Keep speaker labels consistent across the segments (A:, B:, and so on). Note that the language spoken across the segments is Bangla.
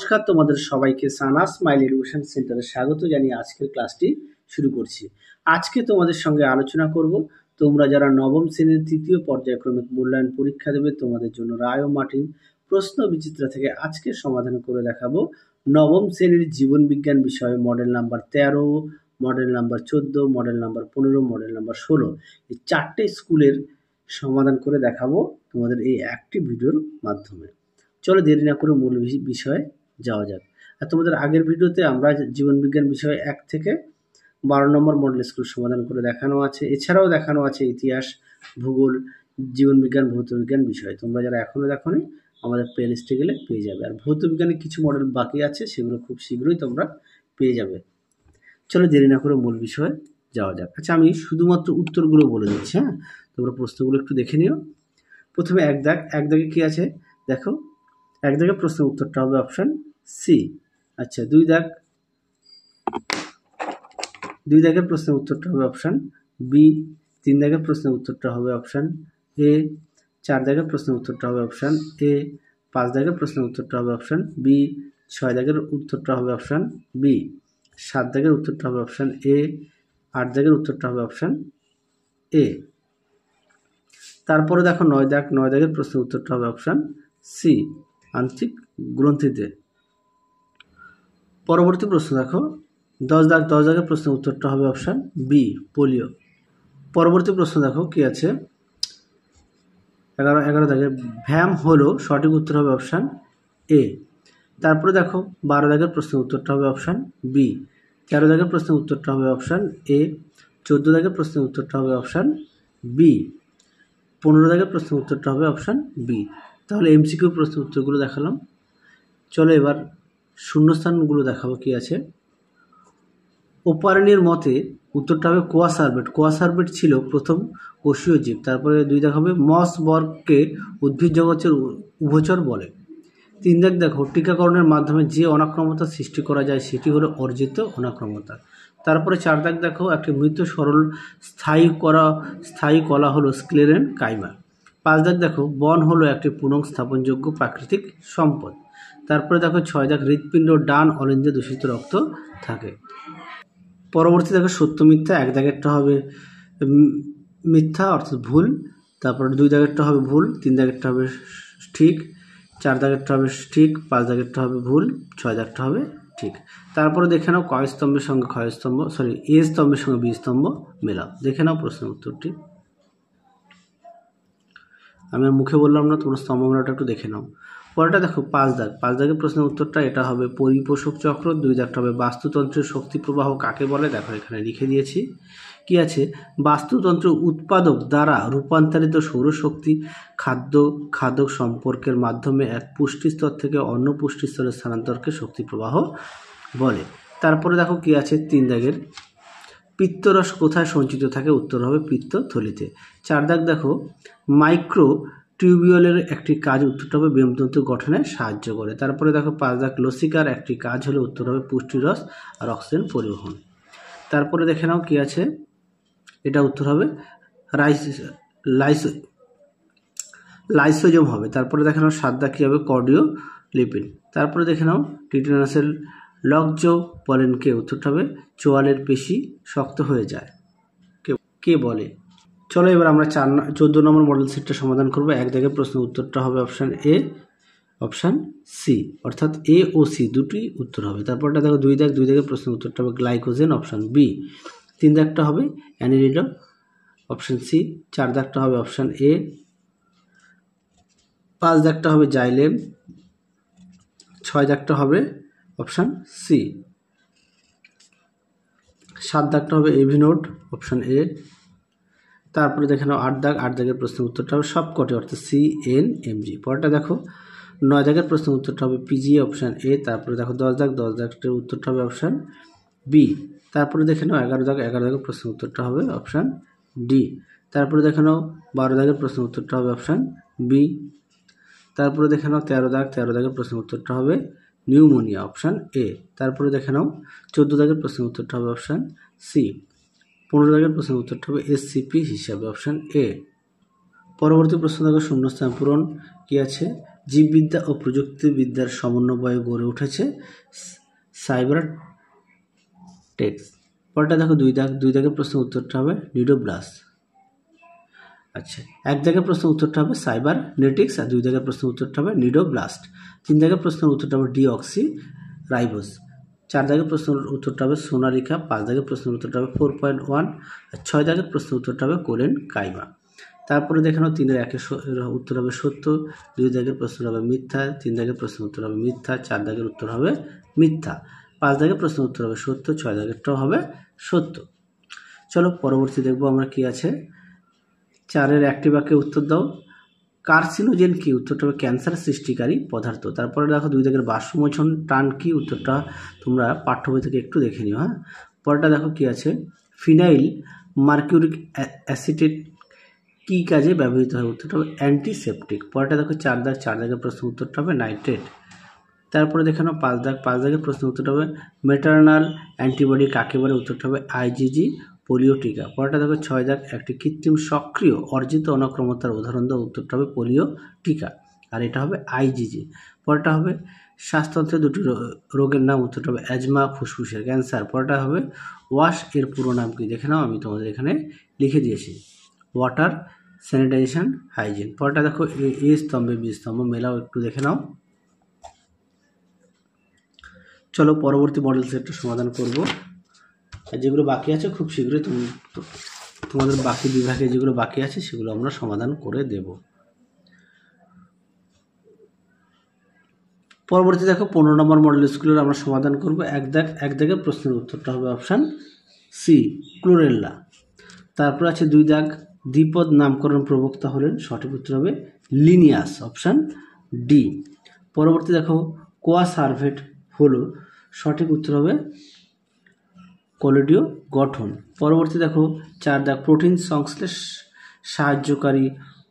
A: নমস্কার, তোমাদের সবাইকে সানা স্মাইল এডুকেশন সেন্টারে স্বাগত জানিয়ে আজকের ক্লাসটি শুরু করছি। আজকে তোমাদের সঙ্গে আলোচনা করব তোমরা যারা নবম শ্রেণীর তৃতীয় পর্যায়ক্রমিক মূল্যায়ন পরীক্ষা দেবে তোমাদের জন্য রায় ও মার্টিন প্রশ্ন বিচিত্রা থেকে আজকে সমাধান করে দেখাবো নবম শ্রেণীর জীবন বিজ্ঞান বিষয়ে model number 13, model number 14, model number 15, model number 16 এই চারটে স্কুলের সমাধান করে দেখাবো তোমাদের এই একটি ভিডিওর মাধ্যমে। চলো দেরি না করে মূল বিষয়ে যাওয়া যাক। আর তোমাদের আগের ভিডিওতে আমরা জীবন বিজ্ঞান বিষয়ে 1 থেকে 12 নম্বর মডেল স্কুল সমাধান করে দেখানো আছে। এছাড়াও দেখানো আছে ইতিহাস, ভূগোল, জীবন বিজ্ঞান, ভৌত বিজ্ঞান বিষয়। তোমরা যারা এখনো দেখোনি আমাদের প্লে লিস্টে গেলে পেয়ে যাবে। আর ভৌত বিজ্ঞানে কিছু মডেল বাকি আছে, সেগুলো খুব শীঘ্রই তোমরা পেয়ে যাবে। চলো দেরি না করে মূল বিষয়ে যাওয়া যাক। আচ্ছা, আমি শুধুমাত্র উত্তরগুলো বলে দিচ্ছি। হ্যাঁ, তোমরা প্রশ্নগুলো একটু দেখে নিও। প্রথমে এক দাগে কি আছে দেখো। এক দাগের প্রশ্নের উত্তরটা হবে অপশন সি। আচ্ছা, দুই দাগের প্রশ্নের উত্তরটা হবে অপশন বি। 3 দাগের প্রশ্নের উত্তরটা হবে অপশন এ। 4 দাগের প্রশ্নের উত্তরটা হবে অপশন এ। 5 দাগের প্রশ্নের উত্তরটা হবে অপশন বি। 6 দাগের উত্তরটা হবে অপশন বি। 7 দাগের উত্তরটা হবে অপশন এ। 8 দাগের উত্তরটা হবে অপশন এ। তারপরে দেখো 9 দাগের প্রশ্নের উত্তরটা হবে অপশন সি, আন্তরিক গ্রন্থিতে। পরবর্তী প্রশ্ন দেখো 10 দাগের প্রশ্নের উত্তরটা হবে অপশন বি, পোলিও। পরবর্তী প্রশ্ন দেখো কি আছে 11 দাগের ভ্যাম হলো, সঠিক উত্তর হবে অপশন এ। তারপরে দেখো 12 দাগের প্রশ্নের উত্তরটা হবে অপশন বি। 13 দাগের প্রশ্নের উত্তরটা হবে অপশন এ। 14 দাগের প্রশ্নের উত্তরটা হবে অপশন বি। 15 দাগের প্রশ্নের উত্তরটা হবে অপশন বি। তাহলে এমসিকিউ প্রশ্নের উত্তরগুলো দেখালাম। চলো এবার শূন্যস্থানগুলো দেখাবো কি আছে। ওপারানির মতে উত্তরটা হবে কোয়াসার্বেট। কোয়াসার্বেট ছিল প্রথম কোষীয় জীব। তারপরে 2 দাগ হবে মসবর্গকে উদ্ভিদ জগতের উভচর বলে। 3 দাগ দেখো টিকাকরণের মাধ্যমে যে অনাক্রমতা সৃষ্টি করা যায় সেটি হলো অর্জিত অনাক্রমতা। তারপরে 4 দাগ দেখো একটি মৃত সরল স্থায়ী কলা হলো স্ক্লেরেন কাইমা। 5 দাগ দেখো বন হলো একটি পুনঃস্থাপনযোগ্য প্রাকৃতিক সম্পদ। তারপরে দেখো 6 দাগ হৃৎপিণ্ড ডান অলিন্দে দূষিত রক্ত থাকে। পরবর্তী দেখো সত্য মিথ্যা। 1 দাগেরটা হবে মিথ্যা অর্থাৎ ভুল। তারপরে 2 দাগেরটা হবে ভুল। 3 দাগেরটা হবে ঠিক। 4 দাগেরটা হবে ঠিক। 5 দাগেরটা হবে ভুল। 6 দাগটা হবে ঠিক। তারপরে দেখে নাও এ স্তম্ভের সঙ্গে বি স্তম্ভ মেলাও। দেখে নাও প্রশ্নের উত্তরটি। আমি আর মুখে বললাম না, তোমরা স্তম্ভ মেলাটা একটু দেখে নাও। পরেরটা দেখো 5 দাগের প্রশ্নের উত্তরটা এটা হবে পরিপোষক চক্র। 2 দাগটা হবে বাস্তুতন্ত্রের শক্তি প্রবাহ কাকে বলে। দেখো এখানে লিখে দিয়েছি কি আছে। বাস্তুতন্ত্র উৎপাদক দ্বারা রূপান্তরিত সৌরশক্তি খাদ্য সম্পর্কের মাধ্যমে এক পুষ্টিস্তর থেকে অন্য পুষ্টিস্তরের স্থানান্তরকে শক্তি প্রবাহ বলে। তারপরে দেখো কি আছে 3 দাগের পিত্তরস কোথায় সঞ্চিত থাকে। উত্তর হবে পিত্তথলিতে। 4 দাগ দেখো মাইক্রো টিউবিউলের একটি কাজ। উত্তরটা হবে বেমতন্তু গঠনে সাহায্য করে। তারপরে দেখো 5 দাগ লসিকার একটি কাজ হলে উত্তর হবে পুষ্টিরস আর অক্সিজেন পরিবহন। তারপরে দেখে নাও কি আছে, এটা উত্তর হবে লাইসোজোম হবে। তারপরে দেখে নাও 7 দাগ কি হবে কর্ডিওলিপিড। তারপরে দেখে নাও টিটেনাসের লকজ বলেন কে। উত্তরটা হবে চোয়ালের পেশি শক্ত হয়ে যায় কে বলে। চলো এবার আমরা 14 নম্বর মডেল সেটটা সমাধান করব। 1 দাগের প্রশ্নের উত্তরটা হবে অপশান এ, অপশান সি, অর্থাৎ এ ও সি দুটি উত্তর হবে। তারপরটা দেখো 2 দাগের প্রশ্নের উত্তরটা হবে গ্লাইকোজেন, অপশান বি। 3 দাগটা হবে অ্যানিলিডম, অপশান সি। 4 দাগটা হবে অপশান এ। 5 দাগটা হবে জাইলেম। 6 দাগটা হবে অপশান সি। 7 দাগটা হবে এভিনোড, অপশান এ। তারপরে দেখে নাও 8 দাগের প্রশ্নের উত্তরটা হবে সবকটি, অর্থাৎ CNMG। পরেরটা দেখো 9 দাগের প্রশ্নের উত্তরটা হবে PGA, অপশান এ। তারপরে দেখো 10 দাগের উত্তরটা হবে অপশান বি। তারপরে দেখে নাও 11 দাগের প্রশ্নের উত্তরটা হবে অপশান ডি। তারপরে দেখে নাও 12 দাগের প্রশ্নের উত্তরটা হবে অপশান বি। তারপরে দেখে নাও 13 দাগের প্রশ্নের উত্তরটা হবে নিউমোনিয়া, অপশান এ। তারপরে দেখে নাও 14 দাগের প্রশ্নের উত্তরটা হবে অপশান সি। 15 দাগের প্রশ্নের উত্তরটা হবে SCP হিসাবে, অপশান এ। পরবর্তী প্রশ্ন দেখো শূন্যস্থান পূরণ কি আছে। জীববিদ্যা ও প্রযুক্তিবিদ্যার সমন্বয়ে গড়ে উঠেছে সাইবার টেক্স। পরেরটা দেখো 2 দাগ, 2 দাগের প্রশ্নের উত্তরটা হবে নিডোব্লাস্ট। আচ্ছা, 1 দাগের প্রশ্নের উত্তরটা হবে সাইবার নেটিক্স, আর 2 দাগের প্রশ্নের উত্তরটা হবে নিডোব্লাস্ট। 3 দাগের প্রশ্নের উত্তরটা হবে ডিঅক্সি রাইবোজ। 4 দাগের প্রশ্নের উত্তরটা হবে সোনালিকা। 5 দাগের প্রশ্নের উত্তরটা হবে 4.1, আর 6 দাগের প্রশ্নের উত্তরটা হবে কোলেন কাইমা। তারপরে দেখানো 3-এর 1-এর উত্তর হবে সত্য, 2 দাগের প্রশ্ন হবে মিথ্যা, 3 দাগের প্রশ্নের উত্তর হবে মিথ্যা, 4 দাগের উত্তর হবে মিথ্যা, 5 দাগের প্রশ্নের উত্তর হবে সত্য, 6 দাগেরটাও হবে সত্য। চলো পরবর্তী দেখবো আমরা কি আছে। 4-এর 1টি বাক্যে উত্তর দাও। কার্সিনোজেন কি? উত্তরটা হবে ক্যান্সার সৃষ্টিকারী পদার্থ। তারপরে দেখো 2 দাগের বাষ্পমোচন টান কি? উত্তরটা তোমরা পাঠ্য বই থেকে একটু দেখে নিও। হ্যাঁ, পরেরটা দেখো কি আছে। ফিনাইল মার্কিউরিক অ্যাসিটেট কি কাজে ব্যবহৃত হয়? উত্তরটা হবে অ্যান্টিসেপটিক। পরেরটা দেখো 4 দাগ, 4 দাগের প্রশ্ন উত্তরটা হবে নাইট্রেট। তারপরে দেখে নাও 5 দাগ, 5 দাগের প্রশ্ন উত্তরটা হবে ম্যাটারনাল অ্যান্টিবডি কাকে বলে? উত্তরটা হবে আইজিজি পোলিও টিকা। পরেরটা দেখো 6 দাগ, একটি কৃত্রিম সক্রিয় অর্জিত অনাক্রমতার উদাহরণ দাও। উত্তরটা হবে পোলিও টিকা, আর এটা হবে আইজিজি। পরেরটা হবে শ্বাসতন্ত্রের 2টি রোগের নাম। উত্তরটা হবে অ্যাজমা, ফুসফুসের ক্যান্সার। পরেরটা হবে ওয়াশ এর পুরো নাম কি? দেখে নাও, আমি তোমাদের এখানে লিখে দিয়েছি, ওয়াটার স্যানিটাইজেশন হাইজিন। পরেরটা দেখো এ স্তম্ভে বি স্তম্ভ মেলাও, একটু দেখে নাও। চলো পরবর্তী মডেল সেটটা সমাধান করব। আর যেগুলো বাকি আছে খুব শীঘ্রই তোমাদের বাকি বিভাগে যেগুলো বাকি আছে সেগুলো আমরা সমাধান করে দেব। পরবর্তী দেখো 15 নম্বর মডেল স্কুলের আমরা সমাধান করব। 1 দাগের প্রশ্নের উত্তরটা হবে অপশান সি, ক্লোরেল্লা। তারপর আছে 2 দাগ, দ্বিপদ নামকরণ প্রবক্তা হলেন। সঠিক উত্তর হবে লিনিয়াস, অপশান ডি। পরবর্তী দেখো কোয়া সার্ভেট হলো। সঠিক উত্তর হবে কলোডিও গঠন। পরবর্তী দেখো 4 দাগ, প্রোটিন সংশ্লেষ সাহায্যকারী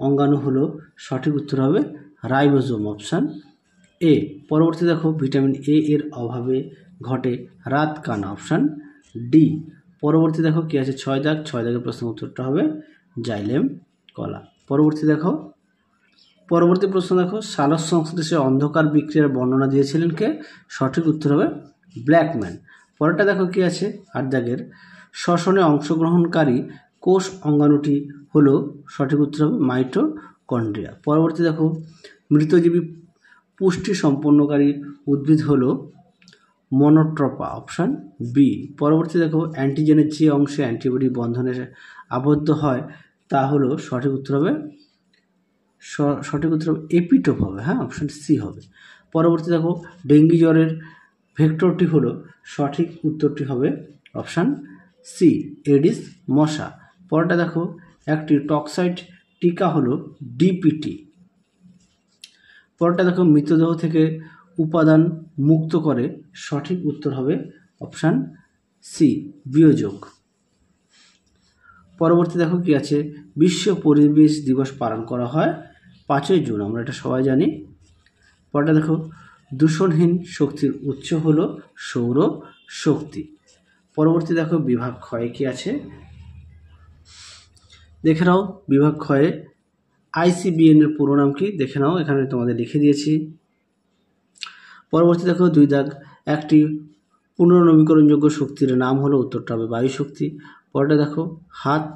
A: অঙ্গাণু হলো। সঠিক উত্তর হবে রাইবোজোম, অপশান এ। পরবর্তী দেখো ভিটামিন এ এর অভাবে ঘটে রাত কানা, অপশান ডি। পরবর্তী দেখো কি আছে 6 দাগ, 6 দাগের প্রশ্নের উত্তরটা হবে জাইলেম কলা। পরবর্তী প্রশ্ন দেখো সালোক সংশ্লেষে অন্ধকার বিক্রিয়ার বর্ণনা দিয়েছিলেন কে? সঠিক উত্তর হবে ব্ল্যাকম্যান। পরেরটা দেখো কি আছে 8 দাগের, শ্বসনে অংশগ্রহণকারী কোষ অঙ্গাণুটি হলো। সঠিক উত্তর হবে মাইটোকন্ড্রিয়া। পরবর্তী দেখো মৃতজীবী পুষ্টি সম্পন্নকারী উদ্ভিদ হলো মনোট্রপা, অপশান বি। পরবর্তী দেখো অ্যান্টিজেনের যে অংশে অ্যান্টিবডি বন্ধনে আবদ্ধ হয় তা হলো। সঠিক উত্তর হবে এপিটোপ হবে, হ্যাঁ, অপশান সি হবে। পরবর্তী দেখো ডেঙ্গি জ্বরের ভেক্টরটি হলো। সঠিক উত্তরটি হবে অপশান সি, এডিস মশা। পরেরটা দেখো একটি টক্সাইড টিকা হলো ডিপিটি। পরেরটা দেখো মৃতদেহ থেকে উপাদান মুক্ত করে। সঠিক উত্তর হবে অপশান সি, বিয়োজক। পরবর্তী দেখো কি আছে, বিশ্ব পরিবেশ দিবস পালন করা হয় 5ই জুন, আমরা এটা সবাই জানি। পরেরটা দেখো দূষণহীন শক্তির উৎস হলো সৌর শক্তি। পরবর্তী দেখো বিভাগ ক্ষয়ে কি আছে দেখে নাও। বিভাগ ক্ষয়ে আইসিবিএন এর পুরো নাম কি? দেখে নাও, এখানে তোমাদের লিখে দিয়েছি। পরবর্তী দেখো 2 দাগ, একটি পুনর্নবীকরণযোগ্য শক্তির নাম হলো। উত্তরটা হবে বায়ু শক্তি। পরেরটা দেখো হাত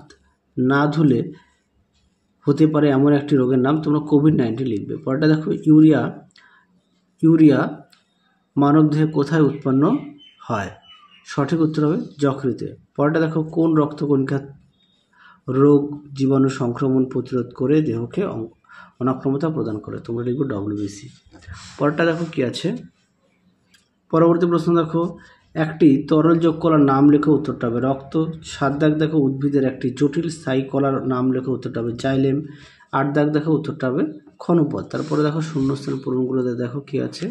A: না ধুলে হতে পারে এমন একটি রোগের নাম। তোমরা কোভিড-19 লিখবে। পরেরটা দেখো ইউরিয়া মানবদেহে কোথায় উৎপন্ন হয়? সঠিক উত্তর হবে যকৃতে। পরেরটা দেখো কোন রক্তকণিকা রোগ জীবাণু সংক্রমণ প্রতিরোধ করে দেহকে অনাক্রমতা প্রদান করে? তোমরা লিখবে ডব্লিউবিসি। পরেরটা দেখো কি আছে। পরবর্তী প্রশ্ন দেখো একটি তরল যোগ কলার নাম লেখো। উত্তরটা হবে রক্ত। 7 দাগ দেখো উদ্ভিদের একটি জটিল স্থায়ী কলার নাম লেখো। উত্তরটা হবে জাইলেম। 8 দাগ দেখো উত্তরটা হবে ক্ষণপদ। তারপরে দেখো শূন্যস্থান পূরণগুলোতে দেখো কি আছে।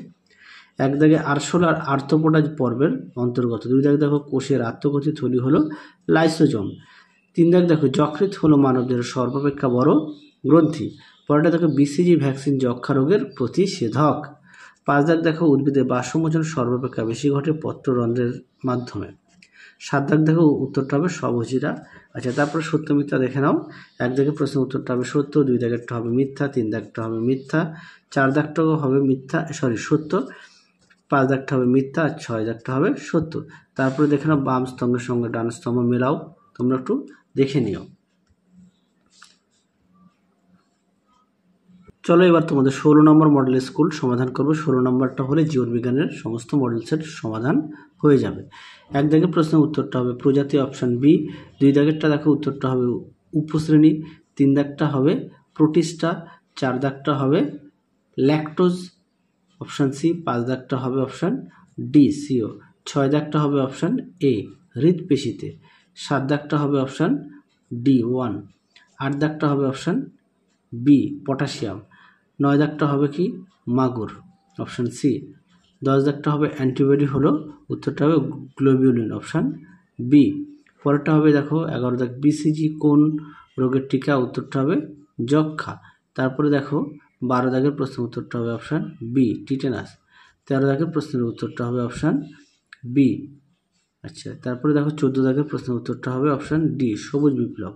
A: 1 দাগে আরশোলার আর্থ্রোপোডা পর্বের অন্তর্গত। 2 দাগ দেখো কোষের আত্মগতি থলি হলো লাইসোজোম। 3 দাগ দেখো যকৃৎ হলো মানবদেহের সর্বাপেক্ষা বড় গ্রন্থি। পরেরটা দেখো বিসিজি ভ্যাকসিন যক্ষা রোগের প্রতিষেধক। 5 দাগ দেখো উদ্ভিদের বাষ্পমোচন সর্বাপেক্ষা বেশি ঘটে পত্ররন্ধ্রের মাধ্যমে। 7 দাগ দেখো উত্তরটা হবে সবুজিরা। আচ্ছা, তারপরে সত্য মিথ্যা দেখে নাও। 1 দাগের প্রশ্নের উত্তরটা হবে সত্য, 2 দাগেরটা হবে মিথ্যা, 3 দাগটা হবে মিথ্যা, 4 দাগটাও হবে মিথ্যা সত্য, 5 দাগটা হবে মিথ্যা, আর 6 দাগটা হবে সত্য। তারপরে দেখে নাও বাম স্তম্ভের সঙ্গে ডান স্তম্ভ মেলাও, তোমরা একটু দেখে নিও। চলো এবার তোমাদের 16 নম্বর মডেল স্কুল সমাধান করবো। 16 নম্বরটা হলে জীববিজ্ঞানের সমস্ত মডেলসের সমাধান হয়ে যাবে। 1 দাগের প্রশ্নের উত্তরটা হবে প্রজাতি, অপশান বি। 2 দাগেরটা দেখো উত্তরটা হবে উপশ্রেণী, 3 দাগটা হবে প্রোটিস্টা, 4 দাগটা হবে ল্যাকটোজ, অপশান সি। 5 দাগটা হবে অপশান ডি সিও, 6 দাগটা হবে অপশান এ হৃদপেশিতে, 7 দাগটা হবে অপশান ডি 1, 8 দাগটা হবে অপশান বি পটাশিয়াম, 9 দাগটা হবে কি মাগুর, অপশান সি। 10 দাগটা হবে অ্যান্টিবডি, হলো উত্তরটা হবে গ্লোবিউলিন, অপশান বি। পরেরটা হবে দেখো 11 দাগ বিসিজি কোন রোগের টিকা, উত্তরটা হবে যক্ষা। তারপরে দেখো 12 দাগের প্রশ্নের উত্তরটা হবে অপশান বি টিটেনাস। 13 দাগের প্রশ্নের উত্তরটা হবে অপশান বি। আচ্ছা, তারপরে দেখো 14 দাগের প্রশ্নের উত্তরটা হবে অপশান ডি সবুজ বিপ্লব।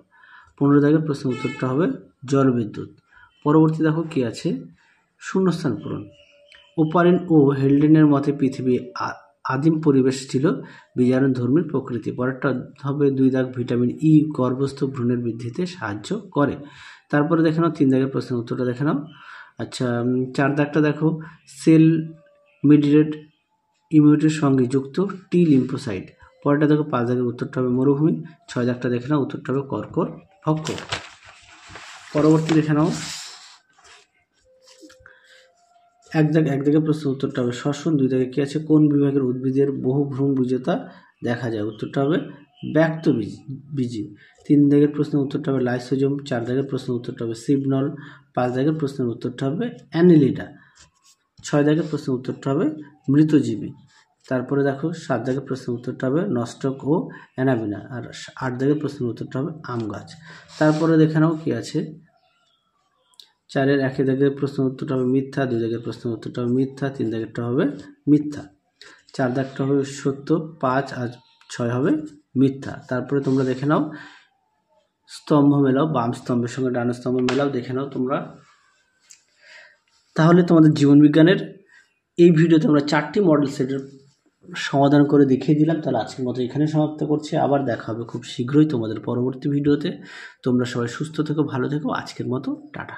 A: 15 দাগের প্রশ্নের উত্তরটা হবে জলবিদ্যুৎ। পরবর্তী দেখো কি আছে, শূন্যস্থান পূরণ। ওপারিন ও হেলডেনের মতে পৃথিবী আদিম পরিবেশ ছিল বিজারণ ধর্মীর প্রকৃতি। পরেরটা হবে 2 দাগ ভিটামিন ই গর্ভস্থ ভ্রূণের বৃদ্ধিতে সাহায্য করে। তারপরে দেখে নাও 3 দাগের প্রশ্নের উত্তরটা দেখে নাও। আচ্ছা, 4 দাগটা দেখো সেল মিডিয়েটেড ইমিউনিটির সঙ্গে যুক্ত টি লিম্ফোসাইট। পরেরটা দেখো 5 দাগের উত্তরটা হবে মরুভূমি, 6 দাগটা দেখে নাও উত্তরটা হবে কর্কট ভক্ষ। পরবর্তী দেখে নাও 1 দাগের প্রশ্নের উত্তরটা হবে শ্বসন। 2 দাগে কি আছে, কোন বিভাগের উদ্ভিদের বহু ভ্রূণ বীজতা দেখা যায়, উত্তরটা হবে ব্যক্ত বীজি। 3 দাগের প্রশ্নের উত্তরটা হবে লাইসোজোম, 4 দাগের প্রশ্নের উত্তরটা হবে সিবনল, 5 দাগের প্রশ্নের উত্তরটা হবে অ্যানিলিডা, 6 দাগের প্রশ্নের উত্তরটা হবে মৃতজীবী। তারপরে দেখো 7 দাগের প্রশ্নের উত্তরটা হবে নস্টক ও অ্যানাবিনা, আর 8 দাগের প্রশ্নের উত্তরটা হবে আম গাছ। তারপরে দেখে নাও কি আছে, 4-এর 1 দাগের প্রশ্নের উত্তরটা হবে মিথ্যা, 2 দাগের প্রশ্নের উত্তরটা হবে মিথ্যা, 3 দাগেরটা হবে মিথ্যা, 4 দাগটা হবে সত্য, 5 আর 6 হবে মিথ্যা। তারপরে তোমরা দেখে নাও স্তম্ভ মেলাও, বাম স্তম্ভের সঙ্গে ডান স্তম্ভ মেলাও, দেখে নাও তোমরা। তাহলে তোমাদের জীবনবিজ্ঞানের এই ভিডিওতে আমরা 4টি মডেল সেটের সমাধান করে দেখিয়ে দিলাম। তাহলে আজকের মতো এখানে সমাপ্ত করছি, আবার দেখা হবে খুব শীঘ্রই তোমাদের পরবর্তী ভিডিওতে। তোমরা সবাই সুস্থ থেকো, ভালো থেকো, আজকের মতো টাটা।